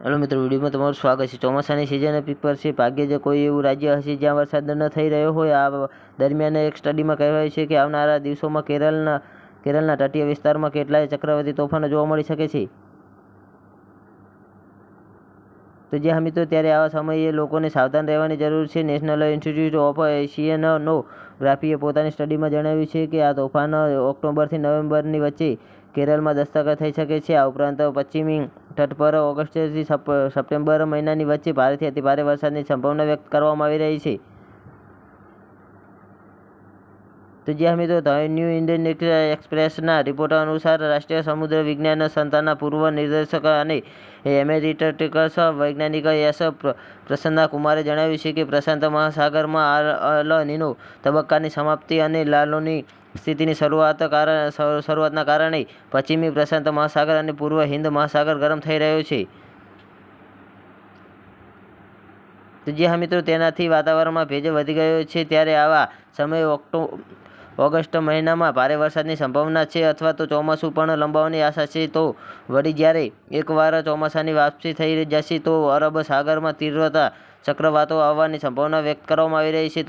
Hello मित्रों, video में तमाરું સ્વાગત છે। ચોમાસાની સિઝન પીક પર છે। ભાગ્યે જ કોઈ એવું રાજ્ય હશે જ્યાં વરસાદ ન થઈ રહ્યો હોય। આ દરમિયાન એક સ્ટડીમાં કહેવાયું છે કે આવનારા દિવસોમાં કેરળના તટીય વિસ્તારમાં કેટલાય ચક્રવાતી તોફાનો જોવા મળી શકે છે। તો જ્યાં મિત્રો ત્યારે આવા સમયે લોકોને સાવધાન રહેવાની જરૂર છે। નેશનલ ઇન્સ્ટિટ્યૂટ ઓફ ઓશિયનોગ્રાફીએ પોતાની સ્ટડીમાં જણાવ્યું છે કે આ તોફાન ઓક્ટોબરથી નવેમ્બરની વચ્ચે કેરળમાં દસ્તક થઈ શકે છે। આ ઉપરાંત પશ્ચિમી તટ પર ઓગસ્ટથી સપ્ટેમ્બર મહિનાની વચ્ચે ભારેથી અતિભારે વરસાદની સંભાવના વ્યક્ત કરવામાં આવી રહી છે। તો જ્યાં મિત્રો ધ ન્યૂ ઇન્ડિયન એક્સપ્રેસના રિપોર્ટ અનુસાર રાષ્ટ્રીય સમુદ્ર વિજ્ઞાન સંસ્થાના પૂર્વ નિર્દેશક અને એમેરિટસ વૈજ્ઞાનિક એસ પ્રસન્ના કુમારે જણાવ્યું છે કે પ્રશાંત મહાસાગરમાં અલ નીનો તબક્કાની સમાપ્તિ અને લાનોની સ્થિતિની શરૂઆતના કારણે પશ્ચિમી પ્રશાંત મહાસાગર અને પૂર્વ હિન્દ મહાસાગર ગરમ થઈ રહ્યો છે। તો જ્યાં મિત્રો તેનાથી વાતાવરણમાં ભેજ વધી ગયો છે। ત્યારે આવા સમયે ઓગસ્ટ મહિનામાં ભારે વરસાદની સંભાવના છે અથવા તો ચોમાસું પણ લંબાવવાની આશા છે। તો વળી જ્યારે એકવાર ચોમાસાની વાપસી થઈ જશે તો અરબ સાગરમાં તીવ્રતા ચક્રવાતો આવવાની સંભાવના વ્યક્ત કરવામાં આવી રહી છે।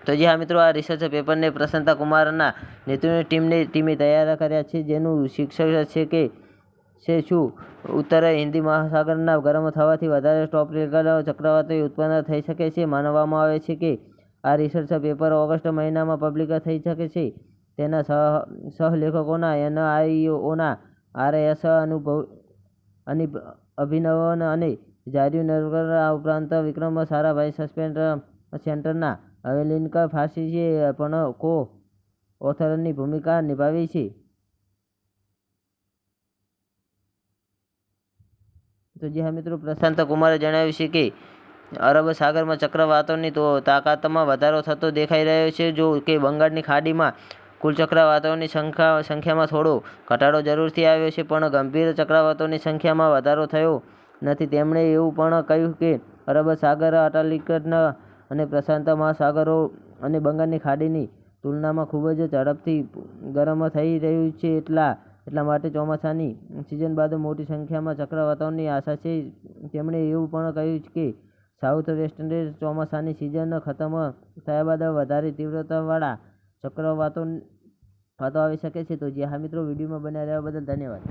તો જ્યાં મિત્રો આ રિસર્ચ પેપરને પ્રસન્ના કુમારના નેતૃત્વની ટીમે તૈયાર કર્યા છે, જેનું શીર્ષક છે કે શું ઉત્તર હિન્દી મહાસાગરના ગરમ થવાથી વધારે ટ્રોપિકલ ચક્રવાતો ઉત્પન્ન થઈ શકે છે। માનવામાં આવે છે કે આ રિસર્ચ પેપર ઓગસ્ટ મહિનામાં પબ્લિક થઈ શકે છે। તેના સહલેખકોના NIOના RS અભિનવન અને જાર્યુ નરવર, આ ઉપરાંત વિક્રમ સારાભાઈ સસ્પેન્સ સેન્ટરના અવેલિન્ક ફાસીએ પણ કો ઓથરની ભૂમિકા નિભાવી છે। તો જ્યાં મિત્રો પ્રશાંત કુમારે જણાવ્યું છે કે અરબ સાગરમાં ચક્રવાતોની તાકાતમાં વધારો થતો દેખાઈ રહ્યો છે। જો કે બંગાળની ખાડીમાં કુલ ચક્રવાતોની સંખ્યામાં થોડો ઘટાડો જરૂરથી આવ્યો છે, પણ ગંભીર ચક્રવાતોની સંખ્યામાં વધારો થયો નથી। તેમણે એવું પણ કહ્યું કે અરબ સાગર, એટલાન્ટિક અને પ્રશાંત મહાસાગરો અને બંગાળની ખાડીની તુલનામાં ખૂબ જ ઝડપથી ગરમ થઈ રહ્યું છે। એટલા માટે ચોમાસાની સિઝન બાદ મોટી સંખ્યામાં ચક્રવાતોની આશા છે। તેમણે એવું પણ કહ્યું કે સાઉથ વેસ્ટર્ન ચોમાસાની સિઝન ખતમ થયા બાદ વધારે તીવ્રતાવાળા ચક્રવાતો આવી શકે છે। તો જ્યાં મિત્રો વિડીયોમાં બન્યા રહેવા બદલ ધન્યવાદ।